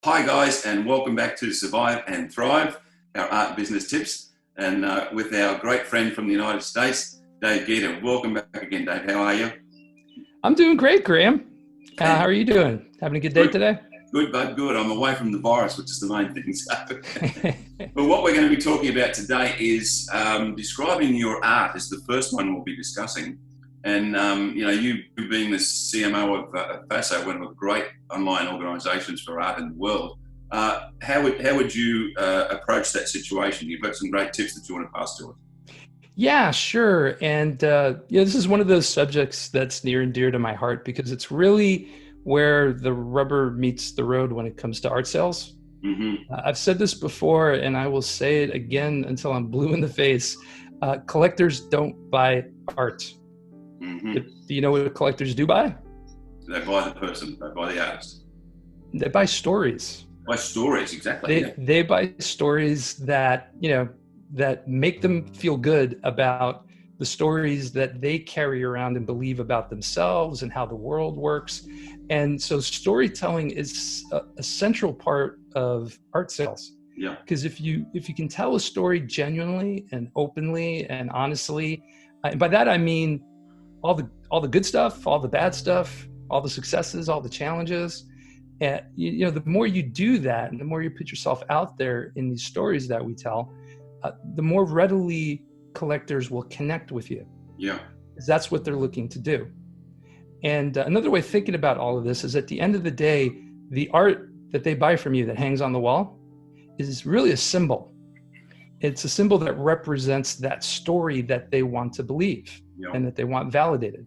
Hi guys, and welcome back to Survive and Thrive, our art business tips, and with our great friend from the United States, Dave Geada. Welcome back again, Dave. How are you? I'm doing great, Graeme. How And are you doing? Having a good day good, today? good, bud, good. I'm away from the virus, which is the main thing. So. But what we're going to be talking about today is describing your art. Is the first one we'll be discussing. And you being the CMO of FASO, one of the great online organisations for art in the world, how would you approach that situation? You've got some great tips that you want to pass to us. Yeah, sure. And this is one of those subjects that's near and dear to my heart because it's really where the rubber meets the road when it comes to art sales. Mm-hmm. I've said this before, and I will say it again until I'm blue in the face. Collectors don't buy art. Mm-hmm. Do you know what collectors do buy? They buy the person, they buy the artist. They buy stories. By stories, exactly. They buy stories that, that make them feel good about the stories that they carry around and believe about themselves and how the world works. And so storytelling is a central part of art sales. Yeah. Because if you can tell a story genuinely and openly and honestly, and by that I mean all the good stuff, all the bad stuff, all the successes, all the challenges. And the more you do that, and the more you put yourself out there in these stories that we tell, the more readily collectors will connect with you. Yeah. Because that's what they're looking to do. And another way of thinking about all of this is at the end of the day, the art that they buy from you that hangs on the wall is really a symbol. It's a symbol that represents that story that they want to believe. Yeah. And that they want validated.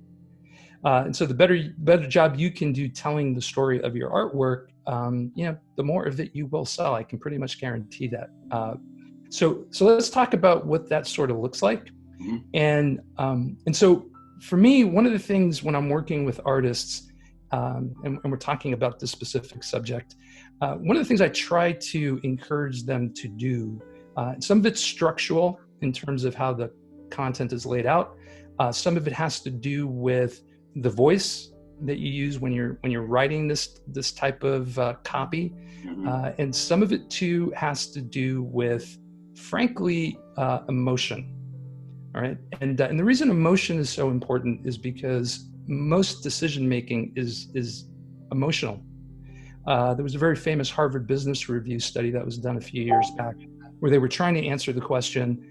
And so the better job you can do telling the story of your artwork, the more of it you will sell. I can pretty much guarantee that. So let's talk about what that sort of looks like. Mm-hmm. And so for me, one of the things when I'm working with artists, and we're talking about this specific subject, one of the things I try to encourage them to do, some of it's structural in terms of how the content is laid out. Some of it has to do with the voice that you use when you're writing this type of copy, Mm-hmm. and some of it too has to do with, frankly, emotion. All right, and the reason emotion is so important is because most decision making is emotional. There was a very famous Harvard Business Review study that was done a few years back, where they were trying to answer the question,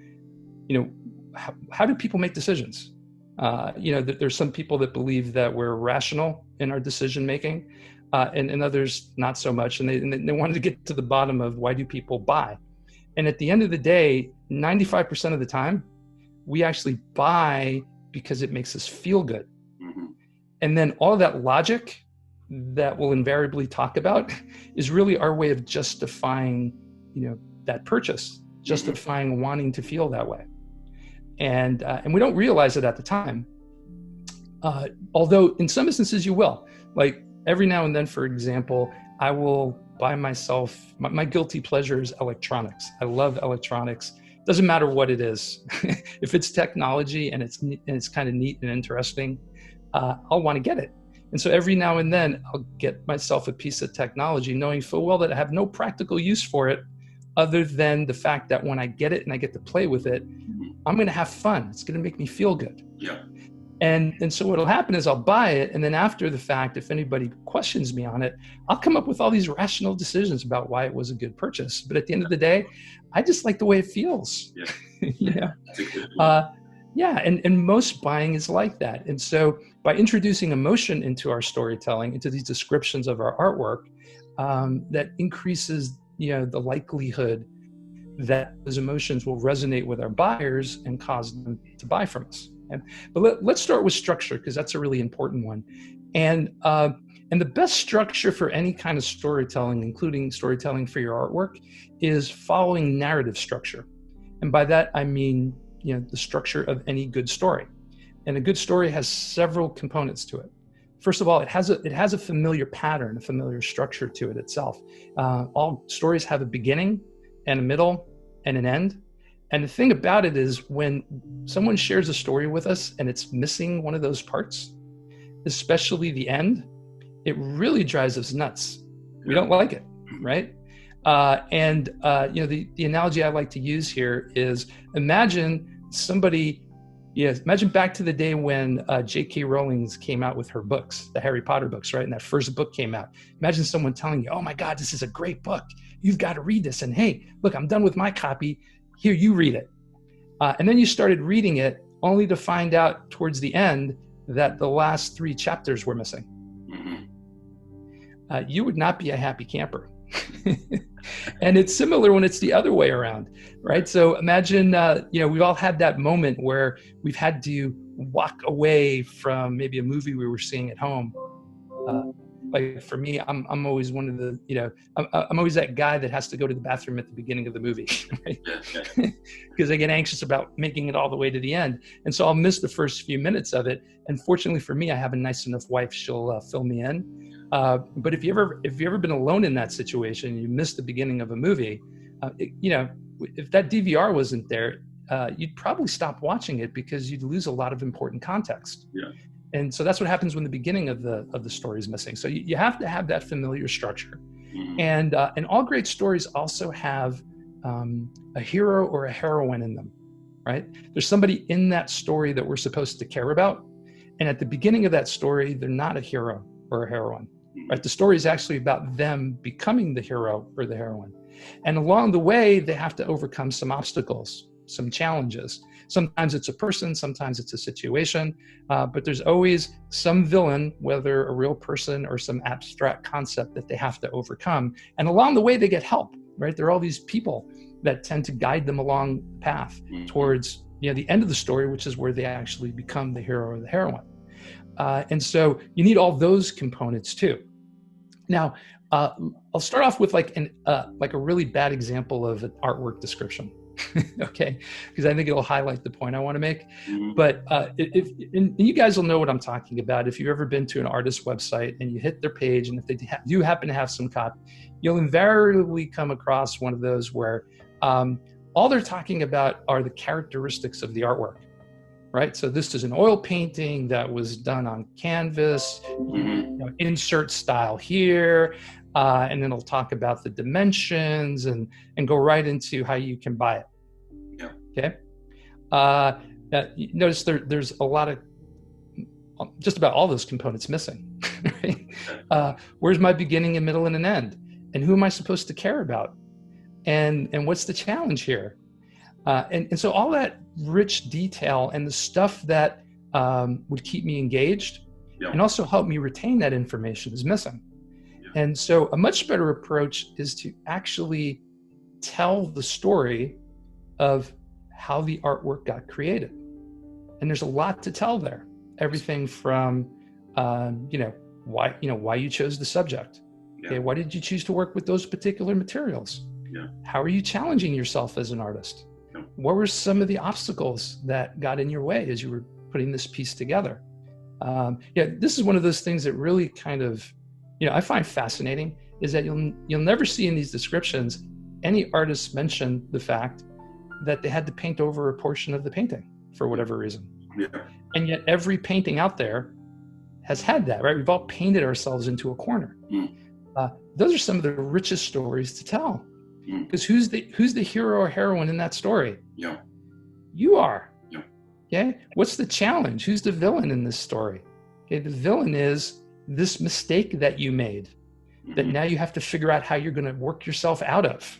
how do people make decisions? There's some people that believe that we're rational in our decision making, and others not so much. And they wanted to get to the bottom of why do people buy? And at the end of the day, 95% of the time, we actually buy because it makes us feel good. Mm-hmm. And then all that logic that we'll invariably talk about is really our way of justifying, that purchase, justifying wanting to feel that way. And we don't realize it at the time. Although in some instances you will. Like every now and then, for example, I will buy myself, my guilty pleasure is electronics. I love electronics. Doesn't matter what it is. If it's technology and it's kind of neat and interesting, I'll want to get it. And so every now and then I'll get myself a piece of technology knowing full well that I have no practical use for it other than the fact that when I get it and I get to play with it, I'm going to have fun. It's going to make me feel good. Yeah. And so what'll happen is I'll buy it. And then after the fact, if anybody questions me on it, I'll come up with all these rational decisions about why it was a good purchase. But at the end of the day, I just like the way it feels. Yeah. And most buying is like that. And so by introducing emotion into our storytelling, into these descriptions of our artwork, that increases, the likelihood that those emotions will resonate with our buyers and cause them to buy from us. But let's start with structure, because that's a really important one. And the best structure for any kind of storytelling, including storytelling for your artwork, is following narrative structure. And by that, I mean, the structure of any good story. And a good story has several components to it. First of all, it has a familiar pattern, a familiar structure to it itself. All stories have a beginning and a middle and an end. And the thing about it is when someone shares a story with us and it's missing one of those parts, especially the end, it really drives us nuts. We don't like it. right? The analogy I like to use here is imagine somebody, imagine back to the day when J.K. Rowling came out with her books, the Harry Potter books, right? And that first book came out. Imagine someone telling you, oh my God, this is a great book. You've got to read this. And hey, look, I'm done with my copy. Here, you read it. And then you started reading it only to find out towards the end that the last 3 chapters were missing. You would not be a happy camper. And it's similar when it's the other way around, right? So imagine, we've all had that moment where we've had to walk away from maybe a movie we were seeing at home. Like for me, I'm always one of the, I'm always that guy that has to go to the bathroom at the beginning of the movie, right? Because I get anxious about making it all the way to the end. And so I'll miss the first few minutes of it. And fortunately for me, I have a nice enough wife. She'll fill me in. But if you've ever been alone in that situation, you missed the beginning of a movie, if that DVR wasn't there, you'd probably stop watching it because you'd lose a lot of important context. Yeah. And so that's what happens when the beginning of the story is missing. So you have to have that familiar structure. And all great stories also have a hero or a heroine in them, right? There's somebody in that story that we're supposed to care about. And at the beginning of that story, they're not a hero or a heroine, right? The story is actually about them becoming the hero or the heroine. And along the way, they have to overcome some obstacles, some challenges. Sometimes it's a person, sometimes it's a situation, but there's always some villain, whether a real person or some abstract concept that they have to overcome. And along the way, they get help, right? There are all these people that tend to guide them along the path towards the end of the story, which is where they actually become the hero or the heroine. And so you need all those components too. Now, I'll start off with like a really bad example of an artwork description. Okay, because I think it'll highlight the point I want to make. But and you guys will know what I'm talking about. If you've ever been to an artist website and you hit their page, and if they do happen to have some copy, you'll invariably come across one of those where all they're talking about are the characteristics of the artwork, right? So this is an oil painting that was done on canvas, insert style here. And then it'll talk about the dimensions and go right into how you can buy it. Yeah. Okay. Notice there's a lot of, just about all those components missing. Right? Where's my beginning and middle and an end? And who am I supposed to care about? And what's the challenge here? And so all that rich detail and the stuff that would keep me engaged and also help me retain that information is missing. And so a much better approach is to actually tell the story of how the artwork got created. And there's a lot to tell there. Everything from, why you chose the subject. Okay, why did you choose to work with those particular materials? How are you challenging yourself as an artist? What were some of the obstacles that got in your way as you were putting this piece together? This is one of those things that really kind of, I find fascinating, is that you'll never see in these descriptions any artists mention the fact that they had to paint over a portion of the painting for whatever reason. And yet every painting out there has had that, right? We've all painted ourselves into a corner. Those are some of the richest stories to tell. Because who's the hero or heroine in that story? You are. Okay. What's the challenge? Who's the villain in this story? Okay. The villain is this mistake that you made that now you have to figure out how you're going to work yourself out of.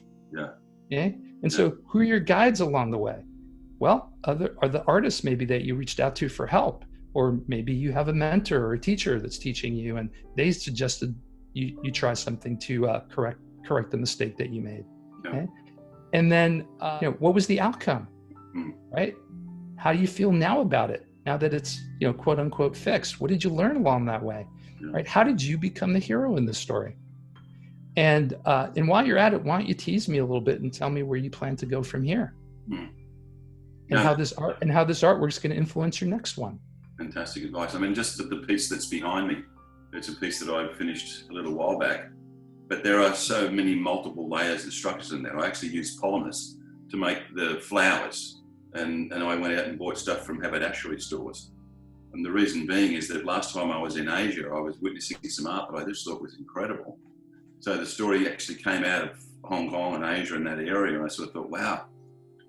Okay. And so who are your guides along the way? Well, are the artists maybe that you reached out to for help, or maybe you have a mentor or a teacher that's teaching you and they suggested you try something to correct the mistake that you made. Okay? And then, what was the outcome, right? How do you feel now about it? Now that it's, quote unquote fixed, what did you learn along that way, right? How did you become the hero in this story? And while you're at it, why don't you tease me a little bit and tell me where you plan to go from here, and how this artwork is going to influence your next one. Fantastic advice. I mean, just the piece that's behind me, it's a piece that I finished a little while back, but there are so many multiple layers and structures in there. I actually used polymers to make the flowers, and I went out and bought stuff from haberdashery stores. And the reason being is that last time I was in Asia, I was witnessing some art that I just thought was incredible. So the story actually came out of Hong Kong and Asia and that area. And I sort of thought, wow,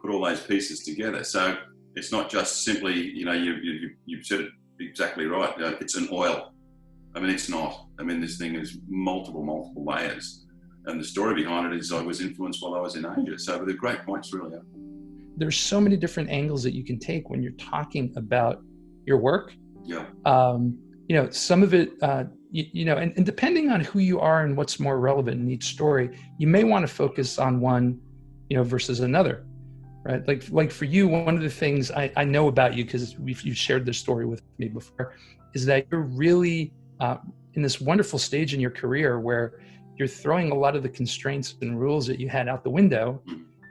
put all those pieces together. So it's not just simply, you said it exactly right. It's an oil. I mean, it's not. I mean, this thing is multiple layers. And the story behind it is I was influenced while I was in Asia. So the great points really are. There's so many different angles that you can take when you're talking about your work. Yeah. Some of it, and depending on who you are and what's more relevant in each story, you may want to focus on one, versus another, right? Like for you, one of the things I know about you, because you've shared this story with me before, is that you're really in this wonderful stage in your career where you're throwing a lot of the constraints and rules that you had out the window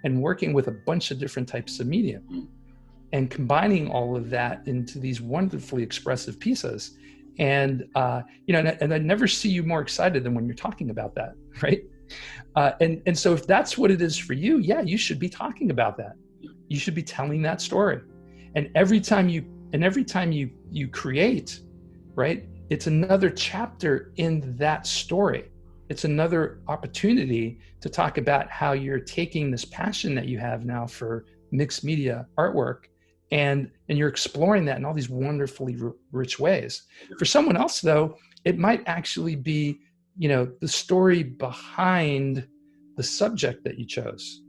and working with a bunch of different types of media and combining all of that into these wonderfully expressive pieces. And, and I never see you more excited than when you're talking about that, right? And so if that's what it is for you, yeah, you should be talking about that. You should be telling that story. And every time you create, right, it's another chapter in that story. It's another opportunity to talk about how you're taking this passion that you have now for mixed media artwork and you're exploring that in all these wonderfully rich ways. For someone else, though, it might actually be, the story behind the subject that you chose.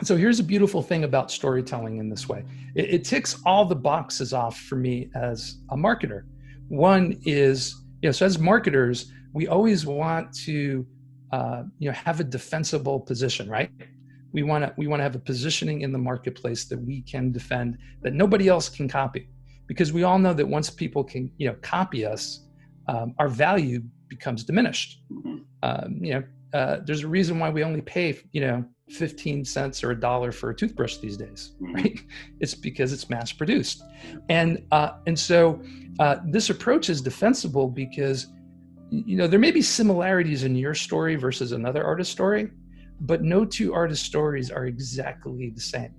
So here's a beautiful thing about storytelling in this way. It ticks all the boxes off for me as a marketer. One is, so as marketers, we always want to, have a defensible position, right? We want to have a positioning in the marketplace that we can defend, that nobody else can copy, because we all know that once people can, copy us, our value becomes diminished. There's a reason why we only pay, 15 cents or $1 for a toothbrush these days, right? It's because it's mass produced. And so this approach is defensible because, there may be similarities in your story versus another artist's story, but no two artist stories are exactly the same.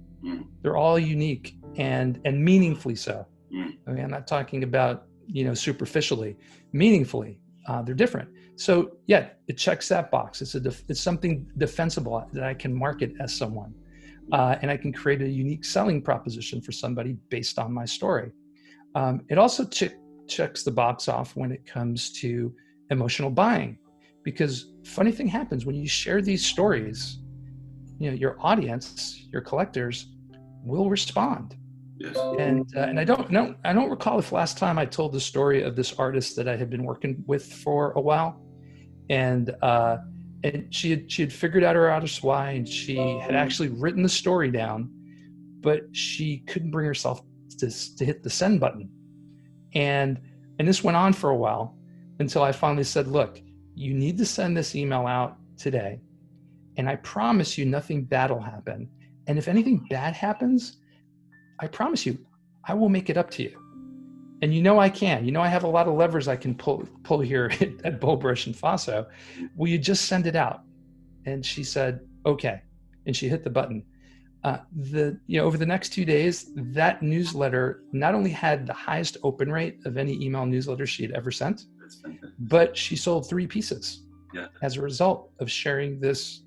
They're all unique and meaningfully so. I mean, I'm not talking about, superficially, meaningfully, they're different. So yeah, it checks that box. It's something defensible that I can market as someone, and I can create a unique selling proposition for somebody based on my story. It also checks the box off when it comes to emotional buying, because funny thing happens when you share these stories, your audience, your collectors will respond. Yes. And I don't recall if last time I told the story of this artist that I had been working with for a while, and she had figured out her artist's why, and she had actually written the story down, but she couldn't bring herself to hit the send button, and this went on for a while until I finally said, look, you need to send this email out today, and I promise you nothing bad will happen, and if anything bad happens, I promise you, I will make it up to you. And I can. I have a lot of levers I can pull here at BoldBrush and FASO. Will you just send it out? And she said, okay. And she hit the button. Over the next 2 days, that newsletter not only had the highest open rate of any email newsletter she had ever sent, but she sold 3 pieces as a result of sharing this,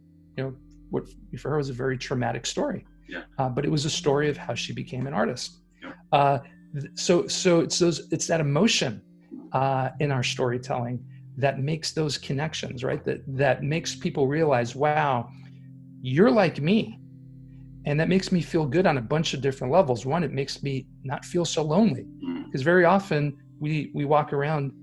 what for her was a very traumatic story. But it was a story of how she became an artist. So it's that emotion in our storytelling that makes those connections, right? That makes people realize, wow, you're like me. And that makes me feel good on a bunch of different levels. One, it makes me not feel so lonely, because very often we walk around,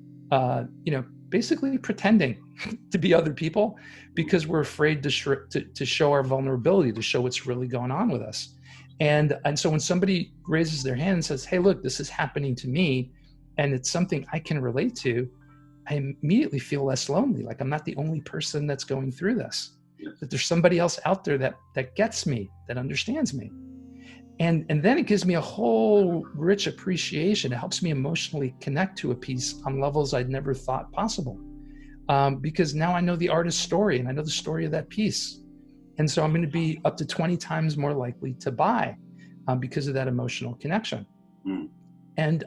basically pretending to be other people because we're afraid to show our vulnerability, to show what's really going on with us. And so when somebody raises their hand and says, hey, look, this is happening to me, and it's something I can relate to, I immediately feel less lonely. Like I'm not the only person that's going through this, that there's somebody else out there that gets me, that understands me. And then it gives me a whole rich appreciation. It helps me emotionally connect to a piece on levels I'd never thought possible. Because now I know the artist's story and I know the story of that piece. And so I'm going to be up to 20 times more likely to buy because of that emotional connection. And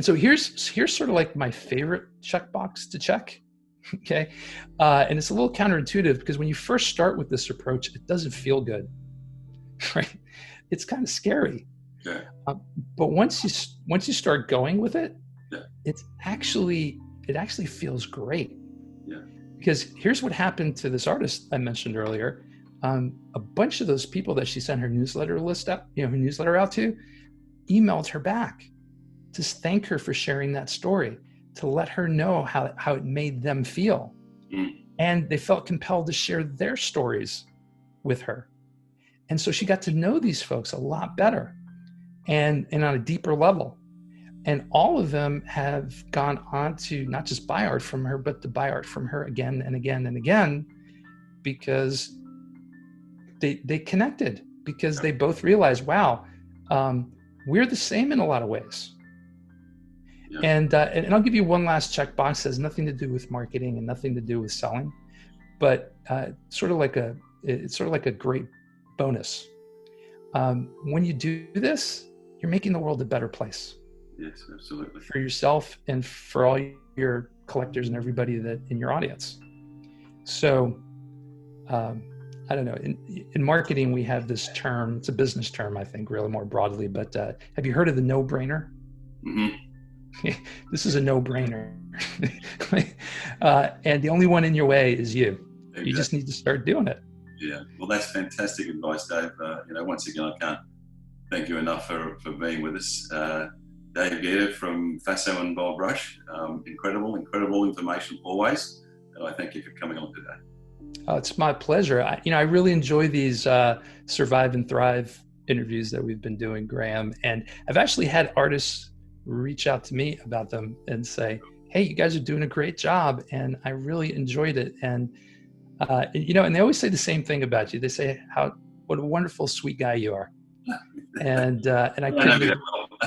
so here's sort of like my favorite checkbox to check. Okay. And it's a little counterintuitive because when you first start with this approach, it doesn't feel good, right? It's kind of scary. Yeah. But once you start going with it, Yeah. it actually feels great. Yeah. Because here's what happened to this artist I mentioned earlier. A bunch of those people that she sent her newsletter list out, her newsletter out to, emailed her back to thank her for sharing that story, to let her know how it made them feel. And they felt compelled to share their stories with her. And so she got to know these folks a lot better and on a deeper level. And all of them have gone on to not just buy art from her, but to buy art from her again and again and again, because they connected, because they both realized, wow, we're the same in a lot of ways. Yeah. And I'll give you one last checkbox. It has nothing to do with marketing and nothing to do with selling, but it's sort of like a great bonus. When you do this, you're making the world a better place. Yes, absolutely. For yourself and for all your collectors and everybody that in your audience. So, I don't know. In marketing, we have this term. It's a business term, I think, really more broadly. But have you heard of the no-brainer? Mm-hmm. This is a no-brainer, and the only one in your way is you. Exactly. You just need to start doing it. Yeah. Well, that's fantastic advice, Dave. Once again, I can't thank you enough for being with us. Dave Geada from FASO and BoldBrush. Incredible information always. And I thank you for coming on today. Oh, it's my pleasure. I really enjoy these Survive and Thrive interviews that we've been doing, Graeme. And I've actually had artists reach out to me about them and say, hey, you guys are doing a great job. And I really enjoyed it. And, and they always say the same thing about you. They say, what a wonderful, sweet guy you are. And I couldn't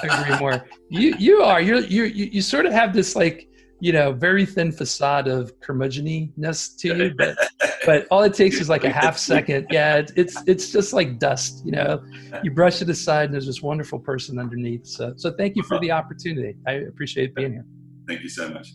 agree more. You sort of have this very thin facade of curmudgeon-ness to you, but all it takes is like a half second. Yeah, it's just like dust. You brush it aside, and there's this wonderful person underneath. So thank you for the opportunity. I appreciate being here. Thank you so much.